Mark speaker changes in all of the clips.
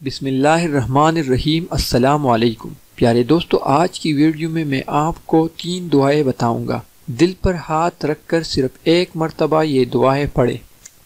Speaker 1: बिस्मिल्लाहिर्रहमानिर्रहीम। अस्सलामु अलैकुम। प्यारे दोस्तों, आज की वीडियो में मैं आपको 3 दुआएं बताऊंगा। दिल पर हाथ रखकर सिर्फ एक मर्तबा ये दुआएं पढ़े।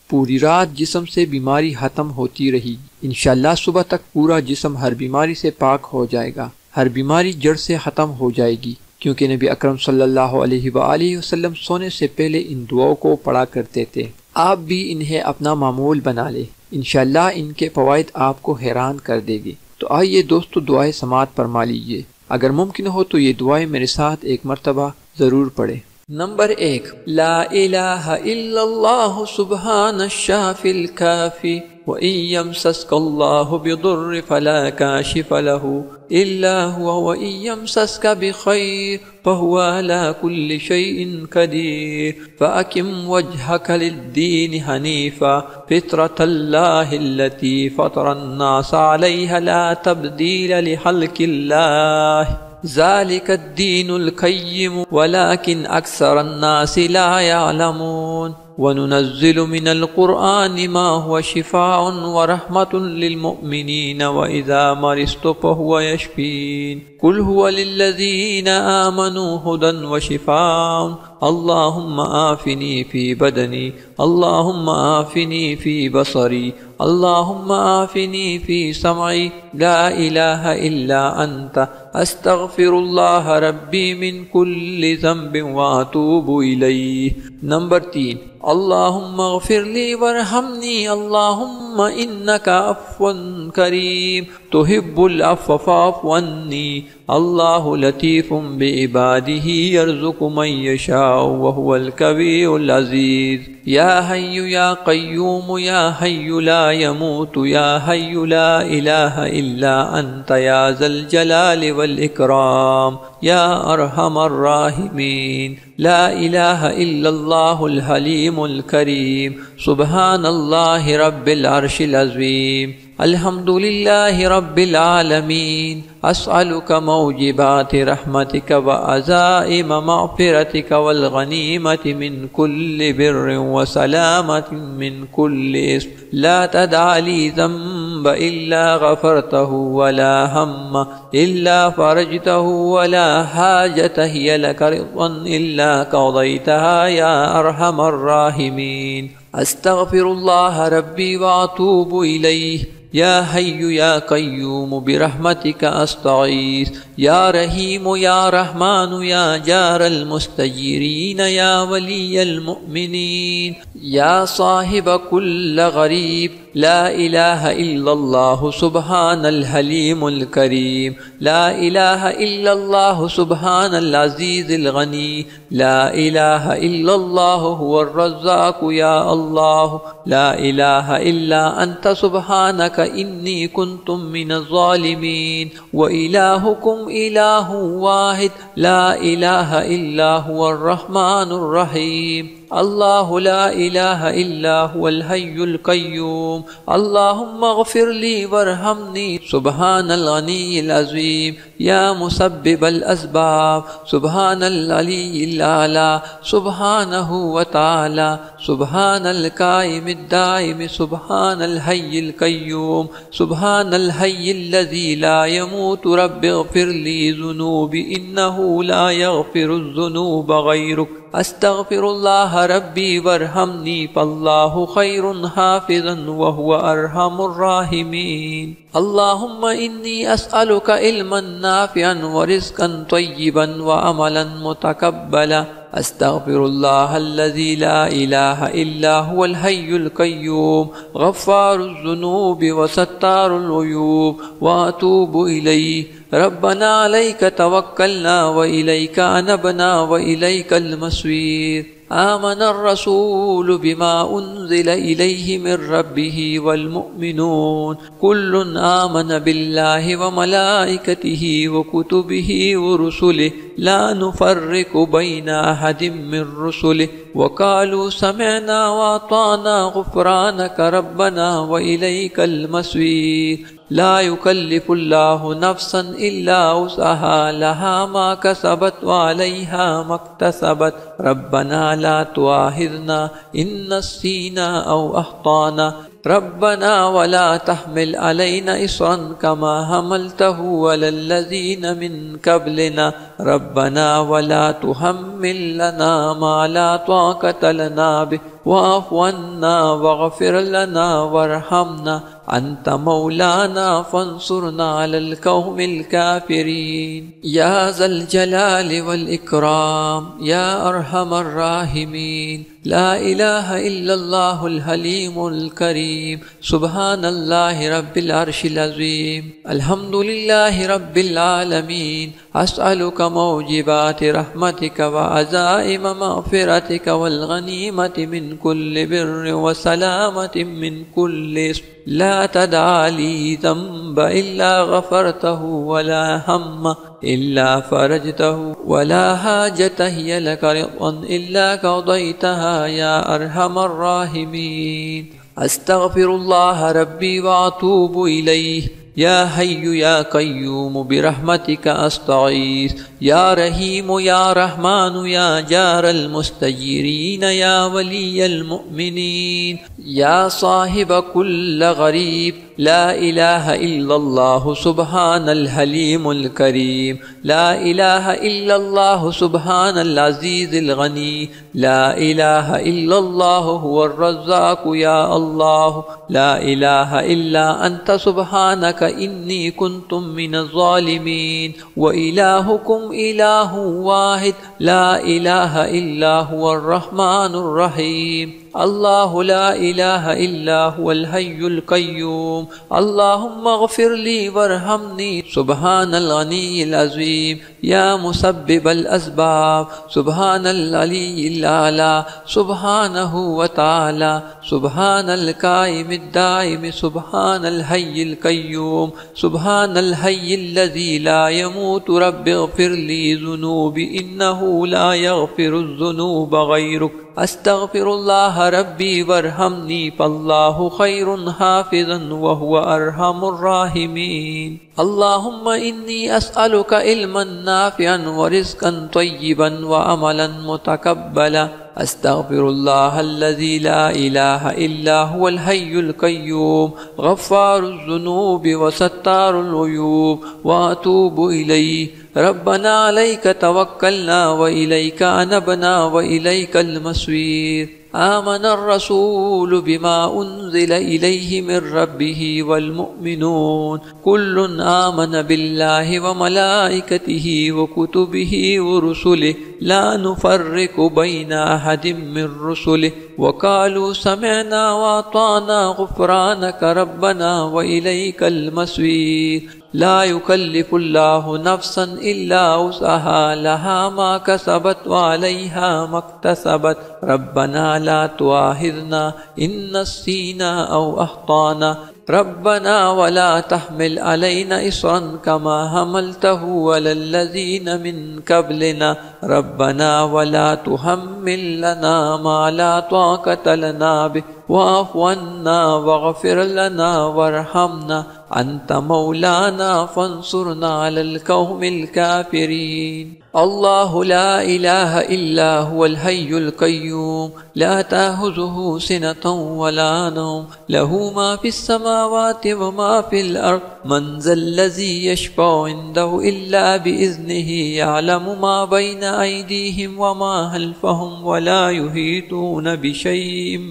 Speaker 1: पूरी रात जिस्म से बीमारी खत्म होती रही। इंशाअल्लाह सुबह तक पूरा जिस्म हर बीमारी से पाक हो जाएगा, हर बीमारी जड़ से खत्म हो जाएगी, क्योंकि नबी अकरम सल्लल्लाहु अलैहि वसल्लम सोने से पहले इन दुआओं को पढ़ा करते थे। आप भी इन्हें अपना मामूल बना ले, इंशाअल्लाह इनके फवाइद आपको हैरान कर देगी। तो आइए दोस्तों, दुआएं समाअत फरमा लीजिए। अगर मुमकिन हो तो ये दुआएं मेरे साथ एक मर्तबा जरूर पढ़े। नंबर 1, ला इलाहा इल्लल्लाहु सुब्हानश शाफिल काफी व इन यमसस्कल्लाहु बिदुर्र फला काशिफ लहु इल्ला हुवा व इन यमसस्का बिखैर फहुवा अला कुल्लि शैइन कदीर फअकिम वजहक लिद्दीन हनीफा फित्रतल्लाहि अल्लती फतरन्नास अलैहा ला तब्दील लिखल्किल्लाह ज़ालिकद्दीनुल क़य्यिम वलाकिन अक्सरन्नास ला यअलमून वनुनज़्ज़िलु मिनल क़ुरआनि मा हुवा शिफ़ाउन व रहमतुन लिल मुमिनीन व इज़ा मरिज़्तु फ़हुवा यशफ़ीन कुल हुवा लिल्लज़ीना आमनू हुदन व शिफ़ाउन अल्लाहुम्मा आफ़िनी फ़ी बदनी अल्लाहुम्मा आफ़िनी फ़ी बसरी अल्लाहुम्मा आफ़िनी फ़ी समई ला इलाहा इल्ला अंता अस्तग़फ़िरुल्लाह रब्बी मिन कुल्लि ज़ंबिन व अतूबु इलैहि। नंबर 3, अल्लाहुम्मा ग़फ़िरली वरहमनी अल्लाहुम्मा इन्नका अफ़्वुन करीम तुहिब्बुल अफ़्व फ़अफ़ु अन्नी अल्लाहु लतीफ़ुम बिइबादिही यर्ज़ुक़ु मन यशाअु व हुवल क़वियुल अज़ीज़। या हय्यु या क़य्यूम या हय्यु ला यमूतु या हय्यु ला इलाहा इल्ला अंता या ज़ल जलालि वल इकराम या अरहमर राहिमीन। ला इलाहा इल्लल्लाहुल हलीमुल करीम सुब्हानल्लाहि रब्बिल अर्शिल अज़ीम अल्हम्दुलिल्लाहि रब्बिल आलमीन अस्अलुका मौजिबाति रहमतिका व अज़ाइम मग़फ़िरतिका वल गनीमति मिन कुल्लि बिर्रिन व सलामतिन मिन कुल्लि इस्म ला तदअ ली ज़ंबा इल्ला ग़फ़रतहु व ला हम्मा इल्ला फ़रजतहु व ला हाजत हिय लका रिज़्क़न इल्ला क़ज़यतहा या अरहमर राहिमीन। अस्तग़फ़िरुल्लाह रब्बी व अतूबु इलैहि या हय्यु या क़य्यूम बिरहमतिका अस्तगीस या रहीम या रहमान या जारल मुस्तजीरीन या वलियल मुमिनीन या साहिब कुल्ल गरीब ला इलाहा इल्लल्लाहु सुब्हानल हलीमुल करीम ला इलाहा इल्लल्लाहु सुब्हानल अज़ीज़िल गनी ला इलाहा इल्लल्लाहु हुवर रज़्ज़ाक़ु या अल्लाह ला इलाहा इल्ला अंता सुब्हानका इन्नी कुन्तु मिनज़ ज़ालिमीन व इलाहुकुम इलाहुन वाहिद ला इलाहा इल्ला हुवर रहमानुर रहीम अल्लाहु ला इलाहा इल्ला हुवल हय्युल क़य्यूम अल्लाहुम्मा ग़फ़िरली वरहमनी सुब्हानल गनीय्यिल अज़ीम या मुसब्बिबल अस्बाब सुब्हानल अलीय्यिल आला सुब्हानहु व तआला सुब्हानल काइमिद दाइम सुब्हानल हय्यिल क़य्यूम सुब्हानल हय्यिल लज़ी ला यमूतु रब्बिग़फ़िरली ज़ुनूबी इन्नहु ला यग़फ़िरुज़ ज़ुनूब ग़ैरुक अस्तग़फिरुल्लाह रब्बी वरहमनी फल्लाहु खैरुन हाफ़िज़न व हुवा अरहमुर राहिमीन। अल्लाहुम्मा इन्नी अस्अलुका इल्मन नाफ़िअन व रिज़्क़न तय्यिबन व अमलन मुतक़ब्बला अस्तग़फिरुल्लाह अल्लज़ी ला इलाहा इल्ला हुवल हय्युल क़य्यूम ग़फ़्फ़ारुज़ ज़ुनूबि व सत्तारुल उयूब व अतूबु इलैहि रब्बना अलैका तवक्कलना व इलैका अनबना व इलैकल मसीर। आमनर रसूल बिमा उन्ज़िला इलैहि मिर रब्बिही वल मुमिनून कुल्लुन आमन बिल्लाहि व मलाइकतिही व कुतुबिही व रुसुलिहि ला नुफ़र्रिक़ु बैना अहदिम मिर रुसुलिहि व क़ालू समिअना व अताअना ग़ुफ़रानक रब्बना व इलैकल मसीर। ला युकल्लिफुल्लाहु नफ्सन इल्ला वुसअहा लहा मा कसबत व अलैहा मक्तसबत रब्बना ला तुआखिज़ना इन नसीना औ अख्ताना रब्बना वला तहमिल अलैना इस्रन कमा हमलतहु अलल्लज़ीना मिन क़ब्लिना रब्बना वला तुहम्मिल लना मा ला ताक़त लना बिहि वाफ़ु अन्ना वग़फ़िर लना वरहमना अंत मौलाना फंसुरना अलल क़ौमिल काफ़िरीन। या ज़ल जलालि वल इकराम या अरहमर राहिमीन। ला इलाहा इल्लल्लाहुल हलीमुल करीम। सुब्हानल्लाहि रब्बिल अर्शिल अज़ीम। अल्हम्दुलिल्लाहि रब्बिल आलमीन। अस्अलुका मौजिबाति रहमतिका व अज़ाइम मग़फ़िरतिका वल गनीमति मिन कुल्लि बिर्रि व सलामति मिन कुल्लि इस्म। ला तदअ ली ज़ंबा इल्ला गफ़रतहु वला हम्मा इल्ला फ़रजतहु वला हाजत हिय लका रिज़क़न इल्ला क़ज़यतहा या अरहमर राहिमीन। अस्तग़फ़िरुल्लाह रब्बी व अतूबु इलैहि। या हय्यु या क़य्यूम बिरहमतिका अस्तगीस। या रहीम या रहमान या जारल मुस्तजीरीन या वलियल मुमिनीन। या साहिब कुल्ल गरीब। ला इलाहा इल्लल्लाहु सुब्हानल हलीमुल करीम। ला इलाहा इल्लल्लाहु सुब्हानल अज़ीज़िल गनी। ला इलाहा इल्लल्लाहु हुवर रज़्ज़ाक़ु या अल्लाह। ला इलाहा इल्ला अंत सुब्हानका इन्नी कुन्तु मिनज़ ज़ालिमीन। व इलाहुकुम इलाहुन वाहिद। ला इलाहा इल्ला हुवर रहमानुर रहीम। अल्लाहु ला इलाहा इल्ला हुवल हय्युल क़य्यूम। अल्लाहुम्मा अग़फ़िर ली वरहमनी। सुब्हानल गनीय्यिल अज़ीम। या मुसब्बिबल अस्बाब। सुब्हानल अलीय्यिल आला। सुब्हानहु व तआला। सुब्हानल क़ाइमिद दाइम। सुब्हानल हय्यिल क़य्यूम। सुब्हानल हय्यिल्लज़ी ला यमूतु रब्बिग़फ़िर ली ज़ुनूबी इन्नहु ला यग़फ़िरुज़ ज़ुनूब ग़यरुक। अस्तग़फिरुल्लाह रब्बी वरहमनी फल्लाहु खैरुन हाफ़िज़न व हुवा अरहमुर राहिमीन। अल्लाहुम्मा इन्नी अस्अलुका इल्मन नाफ़िअन व रिज़्क़न तय्यिबन व अमलन मुतक़ब्बला। अस्तग़फिरुल्लाहल्लज़ी ला इलाहा इल्ला हुवल हय्युल क़य्यूम ग़फ़्फ़ारुज़ ज़ुनूबि व सत्तारुल उयूब व अतूबु इलैहि। रब्बना अलैका तवक्कलना व इलैका अनबना व इलैकल मसीर। आमनर रसूलु बिमा उन्ज़िला इलैहि मिर रब्बिहि वल मुअ्मिनून कुल्लुन आमन बिल्लाहि व मलाइकतिहि व कुतुबिहि व रुसुलिहि ला नुफ़र्रिक़ु बैना अहदिम मिर रुसुलिहि व क़ालू समिअना व अताअना ग़ुफ़्रानक रब्बना व इलैकल मसीर। ला युकल्लिफुल्लाहु नफ्सन इल्ला वुसअहा लहा मा कसबत व अलैहा मक्तसबत रब्बना ला तुआखिज़ना इन नसीना औ अख्ताना रब्बना वला तहमिल अलैना इस्रन कमा हमलतहु अलल्लज़ीना मिन क़ब्लिना रब्बना वला तुहम्मिल लना मा ला ताक़त लना बिहि वाफ़ु अन्ना वग़फ़िर लना वरहमना अंत मौलाना फंसुरना अलल क़ौमिल काफ़िरीन। अल्लाहु ला इलाहा इल्ला हुवल हय्युल क़य्यूम ला ताख़ुज़ुहु सिनतun वला नौम लहू मा फ़िस समावाति व मा फ़िल अर्ज़ मन ज़ल्लज़ी यशफ़अउ इंदहु इल्ला बिइज़्निहि यअलमु मा बैना अयदीहिम व मा खल्फ़हुम वला युहीतूना बिशय'इन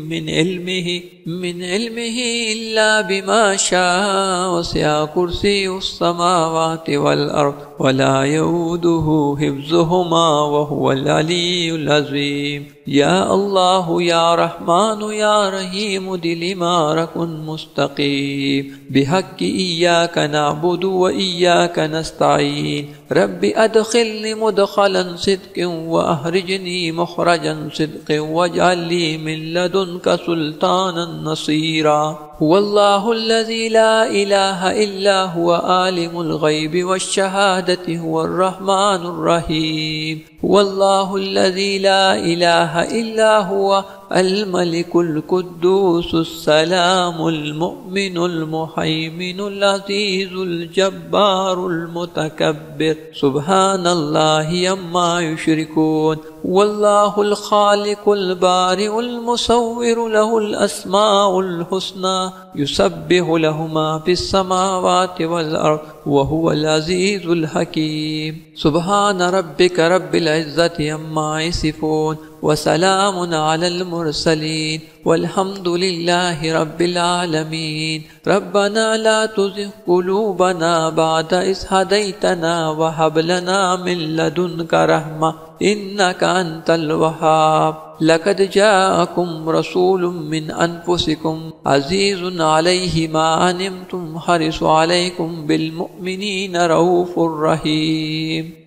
Speaker 1: मिन इल्मिहि इल्ला बिमा शाअ वसिअ कुर्सियुस समावाति वल अर्ज़ वला यऊदुहु हिफ़्ज़ुहुमा व हुवल अलियुल अज़ीम। या अल्लाह या रहमान या रहीम दिलिमारकुन मुस्तक़ीम बिहक़्क़ि इय्याका नअबुदु व इय्याका नस्तईन। रब्बि अदखिलनी मुदखलन सिद्क़िन व अखरिजनी मुखरजन सिद्क़िन वजअल ली मिन लदुनका सुल्तानन नसीरा। हुवल्लाहुल्लज़ी ला इलाहा इल्ला हुवा आलिमुल ग़ैबि वश्शहादति हुवर रहमानुर रहीम। हुवल्लाहुल्लज़ी ला इलाहा इल्ला हुवा अल मलिकुल कुद्दूसुस सलामुल मुमिनुल मुहैमिनुल अज़ीज़ुल जब्बारुल मुतकब्बिर सुब्हानल्लाहि अम्मा युश्रिकून वल्लाहुल खालिकुल बारिउल मुसव्विरु लहुल अस्माउल हुस्ना युसब्बिहु लहु मा फिस समावाति वल अर्द व हुवल अज़ीज़ुल हकीम। सुब्हान रब्बिका रब्बिल इज़्ज़ति अम्मा यसिफून व सलामुन अलल मुरसलीन वल्हम्दुलिल्लाहि रब्बिल आलमीन। रब्बना ला तुज़िग़ क़ुलूबना बअद इज़ हदैतना व हब लना मिन लदुनका रहमा इन्नका अंतल वहाब। लक़द जाअकुम रसूलुम मिन अनफुसिकुम अज़ीज़ुन अलैहि मा अनितुम हरिसु अलैकुम बिल मुमिनीना रऊफ़ुर रहीम।